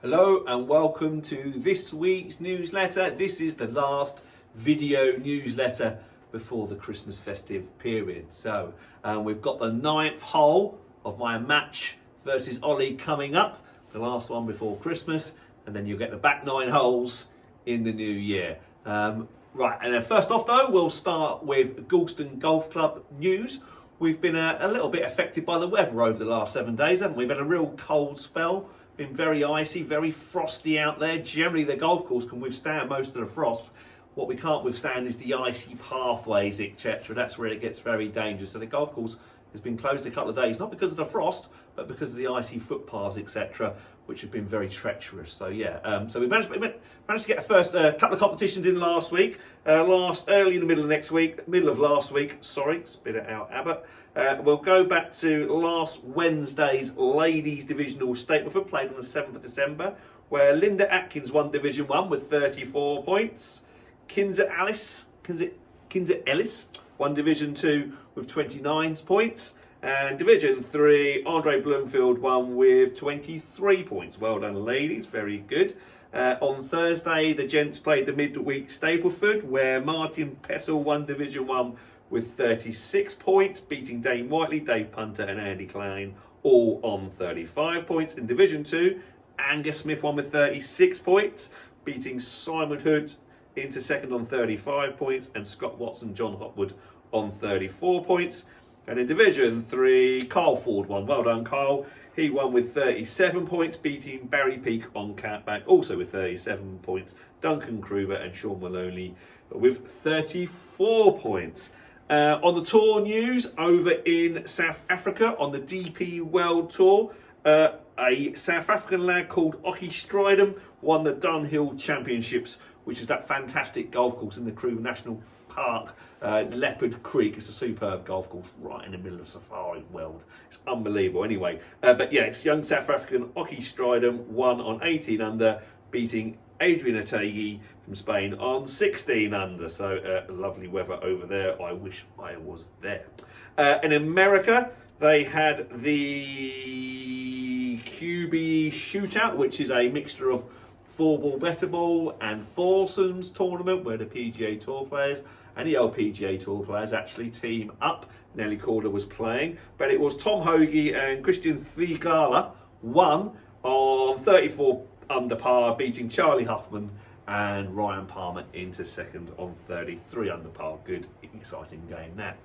Hello and welcome to this week's newsletter. This is the last video newsletter before the Christmas festive period. So we've got the 9th hole of my match versus Ollie coming up, the last one before Christmas, and then you'll get the back 9 holes in the new year. Right, and then first off though, we'll start with Galston Golf Club news. We've been a little bit affected by the weather over the last 7 days, haven't we? We've had a real cold spell. Been very icy, very frosty out there. Generally the golf course can withstand most of the frost. What we can't withstand is the icy pathways, etc. That's where it gets very dangerous. So the golf course has been closed a couple of days, not because of the frost, but because of the icy footpaths, etc., which have been very treacherous. So yeah, so we managed to get the first couple of competitions in last week. Early in the middle of last week, sorry, spit it out, Abbott. We'll go back to last Wednesday's Ladies Divisional Stapleford, played on the 7th of December, where Linda Atkins won Division 1 with 34 points. Kinza Ellis won Division 2 with 29 points. And Division 3, Andre Bloomfield won with 23 points. Well done, ladies, very good. On Thursday, the gents played the midweek Stapleford, where Martin Pessel won Division 1 with 36 points, beating Dane Whiteley, Dave Punter and Andy Klein, all on 35 points. In Division 2, Angus Smith won with 36 points, beating Simon Hood into second on 35 points, and Scott Watson, John Hopwood on 34 points. And in Division 3, Carl Ford won. Well done, Carl. He won with 37 points, beating Barry Peake on Catback, also with 37 points. Duncan Kruger and Sean Maloney with 34 points. On the tour news, over in South Africa on the DP World Tour, a South African lad called Ockie Strydom won the Dunhill Championships, which is that fantastic golf course in the Kruger National Park, Leopard Creek. It's a superb golf course right in the middle of Safari World. It's unbelievable. Anyway, but yeah, it's young South African Ockie Strydom won on 18 under, beating Adrian Ategi from Spain on 16 under. So lovely weather over there. I wish I was there. In America, they had the QB Shootout, which is a mixture of 4-ball, better ball and foursomes tournament where the PGA Tour players and the LPGA Tour players actually team up. Nelly Corder was playing, but it was Tom Hoagie and Christian Thigala won on 34 under par, beating Charlie Huffman and Ryan Palmer into second on 33 under par. Good, exciting game there.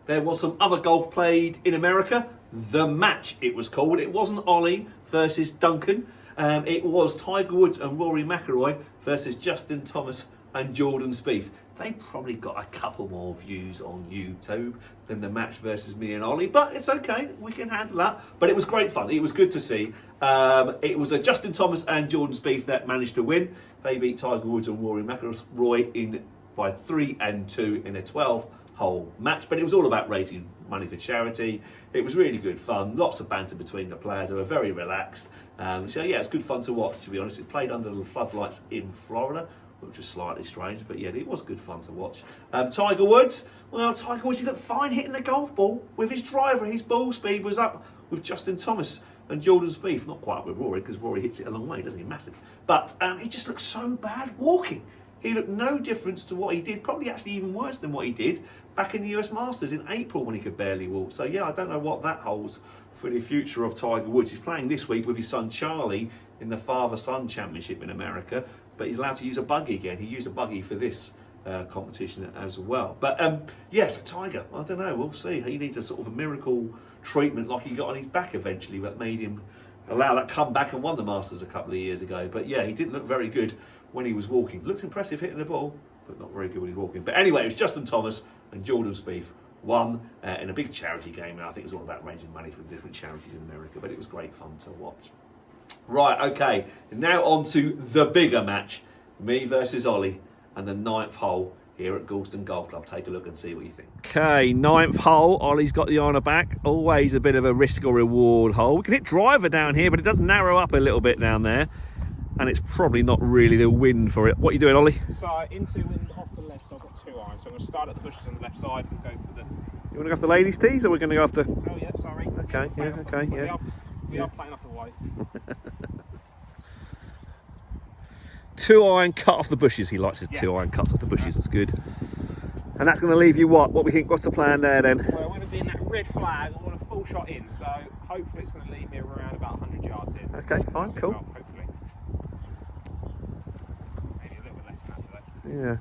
There was some other golf played in America. The Match, it was called. It wasn't Ollie versus Duncan. It was Tiger Woods and Rory McIlroy versus Justin Thomas and Jordan Spieth. They probably got a couple more views on YouTube than The Match versus me and Ollie, but it's okay, we can handle that. But it was great fun, it was good to see. It was Justin Thomas and Jordan Spieth that managed to win. They beat Tiger Woods and Rory McIlroy by 3 and 2 in a 12-hole match, but it was all about raising money for charity. It was really good fun, lots of banter between the players. They were very relaxed. So yeah, it's good fun to watch, to be honest. It played under the floodlights in Florida, which was slightly strange, but yeah, it was good fun to watch. Tiger Woods, he looked fine hitting the golf ball with his driver. His ball speed was up with Justin Thomas and Jordan Spieth. Not quite with Rory, because Rory hits it a long way, doesn't he? Massive. But he just looked so bad walking. He looked no difference to what he did, probably actually even worse than what he did back in the US Masters in April when he could barely walk. So yeah, I don't know what that holds for the future of Tiger Woods. He's playing this week with his son Charlie in the Father-Son Championship in America, but he's allowed to use a buggy again. He used a buggy for this competition as well. But yes, Tiger, I don't know, we'll see. He needs a sort of a miracle treatment like he got on his back eventually that made him allow that comeback and won the Masters a couple of years ago. But yeah, he didn't look very good when he was walking. Looked impressive hitting the ball, but not very good when he was walking. But anyway, it was Justin Thomas and Jordan Spieth won in a big charity game, and I think it was all about raising money for different charities in America, but it was great fun to watch. Right, okay, now on to the bigger match, me versus Ollie, and the 9th hole here at Galston Golf Club. Take a look and see what you think. Okay, 9th hole, Ollie's got the iron back, always a bit of a risk or reward hole. We can hit driver down here, but it does narrow up a little bit down there, and it's probably not really the wind for it. What are you doing, Ollie? So into wind off the left, so I've got 2 irons. So I'm going to start at the bushes on the left side and go for the... You want to go for the ladies' tees, or we're going to go after... Oh yeah, sorry. Okay, yeah, okay, yeah. We are playing off the white. 2 iron cut off the bushes. He likes his 2 iron cuts off the bushes. That's good. And that's going to leave you what? What we think? What's the plan there then? Well, we're going to be in that red flag. I want a full shot in, so hopefully it's going to leave me around about 100 yards in. Okay, fine, cool. Well, hopefully. Maybe a little bit less than that today. Yeah.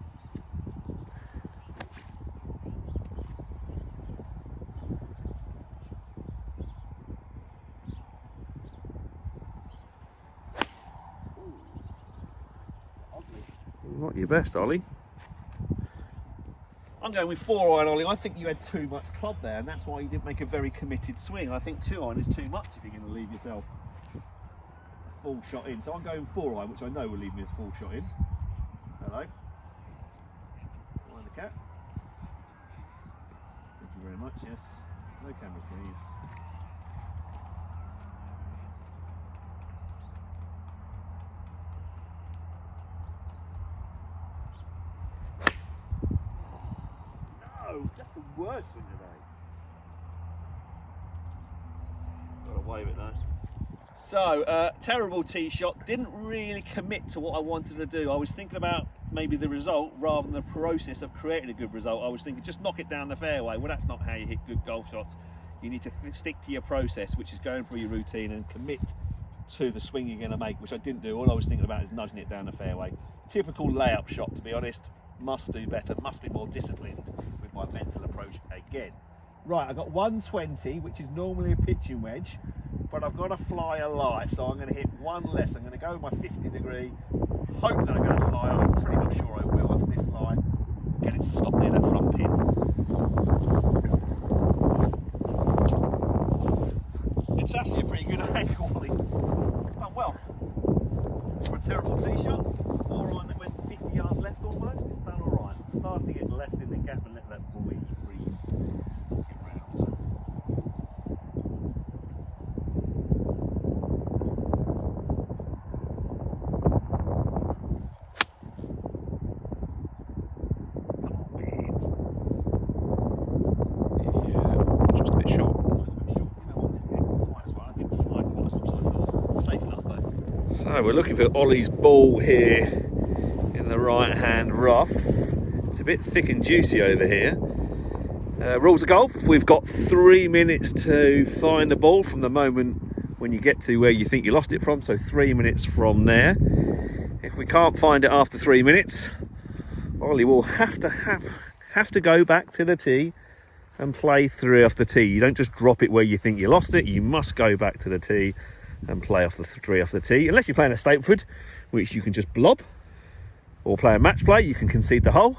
Not your best, Ollie. I'm going with 4 iron, Ollie. I think you had too much club there, and that's why you didn't make a very committed swing. I think 2 iron is too much if you're going to leave yourself a full shot in. So I'm going 4 iron, which I know will leave me a full shot in. Hello. Mind the cat. Thank you very much. Yes. No camera, please. That's the worst thing today. Got away with that. So, terrible tee shot. Didn't really commit to what I wanted to do. I was thinking about maybe the result rather than the process of creating a good result. I was thinking just knock it down the fairway. Well, that's not how you hit good golf shots. You need to stick to your process, which is going through your routine and commit to the swing you're going to make, which I didn't do. All I was thinking about is nudging it down the fairway. Typical layup shot, to be honest. Must do better, must be more disciplined with my mental approach again. Right, I've got 120, which is normally a pitching wedge, but I've got to fly a lie, so I'm going to hit one less. I'm going to go with my 50 degree, hope that I'm going to fly. I'm pretty much sure I will off this line. Get it to stop near that front pin. It's actually a pretty good angle, Ollie. Done well. For a terrible tee shot, 4 iron that went 50 yards left almost, it's done alright. Starting it left in the gap and let that boy breathe. Get round. Just a bit short. So we're looking for Ollie's ball here in the right hand rough. It's a bit thick and juicy over here. Rules of golf, we've got 3 minutes to find the ball from the moment when you get to where you think you lost it from, so 3 minutes from there. If we can't find it after 3 minutes, Ollie will have to go back to the tee and play 3 off the tee. You don't just drop it where you think you lost it, you must go back to the tee and play off the 3 off the tee, unless you're playing at Stapleford, which you can just blob, or play a match play, you can concede the hole.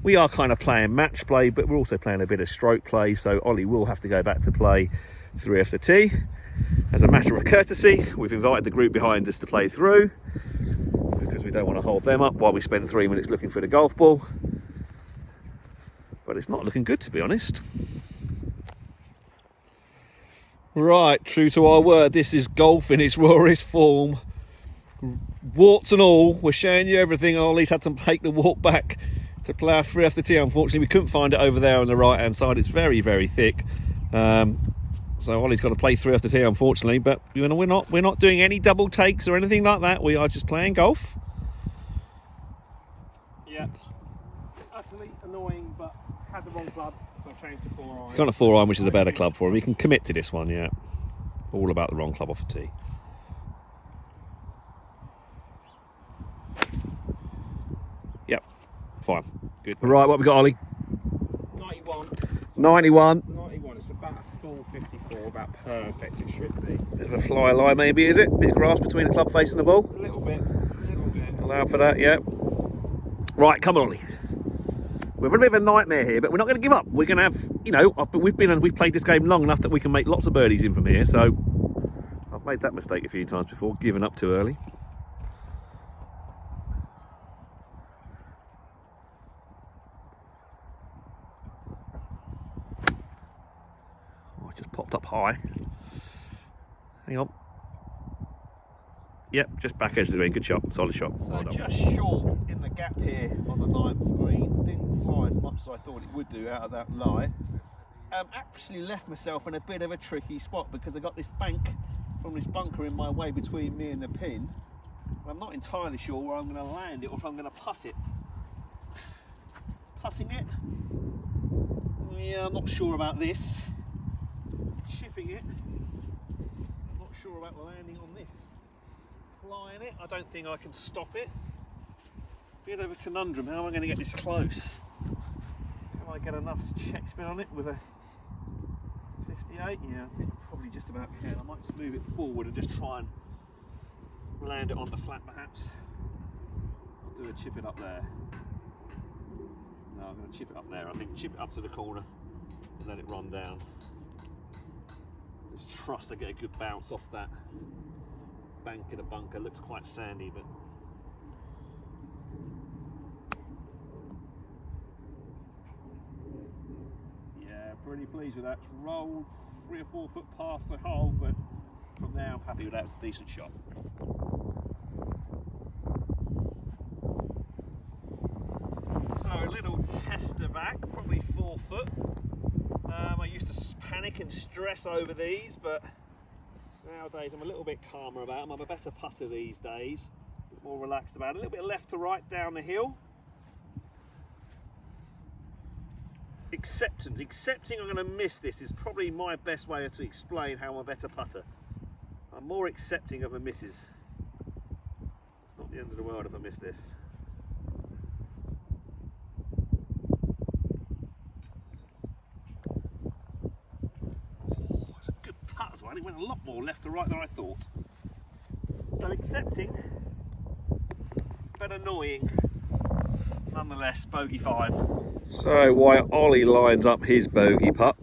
We are kind of playing match play, but we're also playing a bit of stroke play, so Ollie will have to go back to play 3 off the tee. As a matter of courtesy, we've invited the group behind us to play through, because we don't want to hold them up while we spend 3 minutes looking for the golf ball. But it's not looking good, to be honest. Right, true to our word, this is golf in its rawest form. Warts and all, we're showing you everything. Ollie's had to take the walk back to play our 3 off the tee. Unfortunately, we couldn't find it over there on the right hand side. It's very, very thick. So Ollie's got to play 3 off the tee, unfortunately. But you know, we're not doing any double takes or anything like that. We are just playing golf. Yeah, it's utterly annoying, but had the wrong club, so I've changed to 4 iron. He's gone a 4 iron, which is a better club for him. He can commit to this one, yeah. All about the wrong club off the tee. Yep, fine, good. Right, what we got, Ollie? 91. 91. 91, it's about a full 54, about perfect it should be. Bit of a fly lie maybe, is it? Bit of grass between the club face and the ball? A little bit. Allow for that, yeah. Right, come on, Ollie. We're in a bit of a nightmare here, but we're not going to give up. We're going to have, you know, we've played this game long enough that we can make lots of birdies in from here. So I've made that mistake a few times before, giving up too early. Oh, it just popped up high. Hang on. Yep, just back edge of the green. Good shot, solid shot. So well just short in the gap here on the 9th green. Didn't fly as much as I thought it would do out of that lie. Actually left myself in a bit of a tricky spot because I got this bank from this bunker in my way between me and the pin. I'm not entirely sure where I'm going to land it or if I'm going to putt it. Putting it? Yeah, I'm not sure about this. Chipping it? I'm not sure about landing on this. Flying it? I don't think I can stop it. Bit of a conundrum. How am I going to get this close? Can I get enough check spin on it with a 58? Yeah, I think I probably just about can. I might just move it forward and just try and land it on the flat perhaps. I'll do a chip it up there. No, I'm going to chip it up there. I think chip it up to the corner and let it run down. Just trust I get a good bounce off that bank in a bunker. Looks quite sandy, but yeah, pretty pleased with that. It's rolled 3 or 4 foot past the hole, but from there I'm happy with that. It's a decent shot. So a little tester back, probably 4 foot. I used to panic and stress over these, but nowadays I'm a little bit calmer about them. I'm a better putter these days, a bit more relaxed about it. A little bit left to right down the hill. Acceptance. Accepting I'm going to miss this is probably my best way to explain how I'm a better putter. I'm more accepting of a misses. It's not the end of the world if I miss this. Oh, that's a good putt as well. It went a lot more left to right than I thought. So accepting, but annoying. Nonetheless, bogey 5. So while Ollie lines up his bogey putt,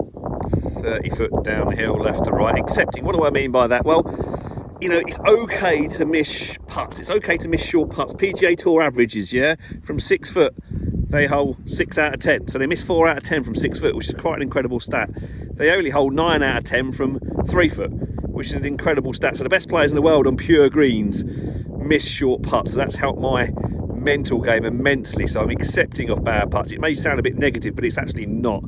30 foot downhill left to right, accepting. What do I mean by that? Well, you know, it's okay to miss putts. It's okay to miss short putts. PGA Tour averages, yeah, from 6 foot, they hole 6 out of 10. So they miss 4 out of 10 from 6 foot, which is quite an incredible stat. They only hold 9 out of 10 from 3 foot, which is an incredible stat. So the best players in the world on pure greens miss short putts. So that's helped my mental game immensely. So I'm accepting of bad putts. It may sound a bit negative, but it's actually not.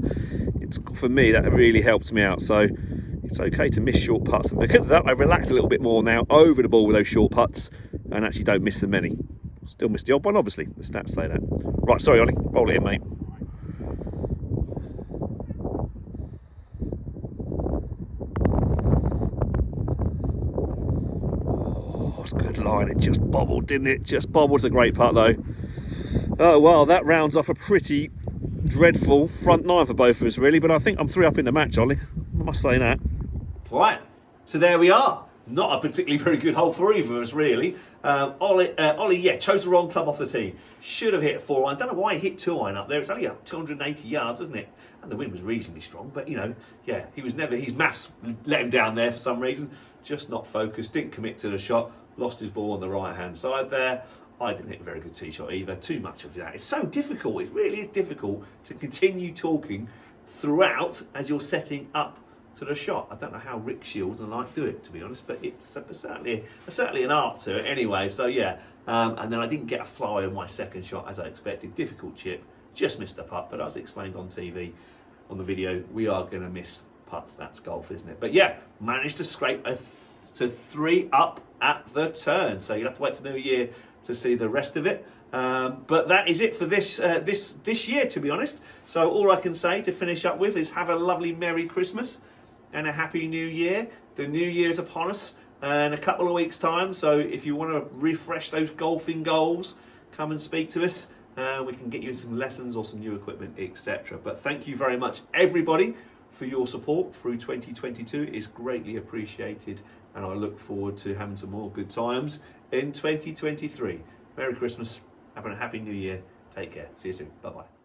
It's, for me, that really helps me out. So it's okay to miss short putts, and because of that I relax a little bit more now over the ball with those short putts and actually don't miss them many. Still miss the odd one, obviously, the stats say that. Right, sorry Ollie, roll it in, mate. Oh, it's a good line. It just bobbled, didn't it? Just bobbled. It's a great putt though. Oh well, that rounds off a pretty dreadful front 9 for both of us really, but I think I'm 3 up in the match, Ollie. I must say that. Right, so there we are. Not a particularly very good hole for either of us, really. Ollie, yeah, chose the wrong club off the tee. Should have hit a 4 iron. Don't know why he hit 2 iron up there. It's only up 280 yards, isn't it? And the wind was reasonably strong, but you know, yeah, he was never. His maths let him down there for some reason. Just not focused. Didn't commit to the shot. Lost his ball on the right-hand side there. I didn't hit a very good tee shot either. Too much of that. It's so difficult. It really is difficult to continue talking throughout as you're setting up to the shot. I don't know how Rick Shields and like do it, to be honest, but it's certainly an art to it anyway. So yeah, and then I didn't get a fly on my second shot as I expected. Difficult chip, just missed the putt. But as explained on TV, on the video, we are going to miss putts. That's golf, isn't it? But yeah, managed to scrape to 3 up at the turn. So you'll have to wait for the new year to see the rest of it. But that is it for this year, to be honest. So all I can say to finish up with is have a lovely Merry Christmas and a Happy New Year. The New Year is upon us in a couple of weeks' time. So if you want to refresh those golfing goals, come and speak to us. We can get you some lessons or some new equipment, etc. But thank you very much, everybody, for your support through 2022. It's greatly appreciated, and I look forward to having some more good times in 2023. Merry Christmas, have a Happy New Year. Take care. See you soon. Bye-bye.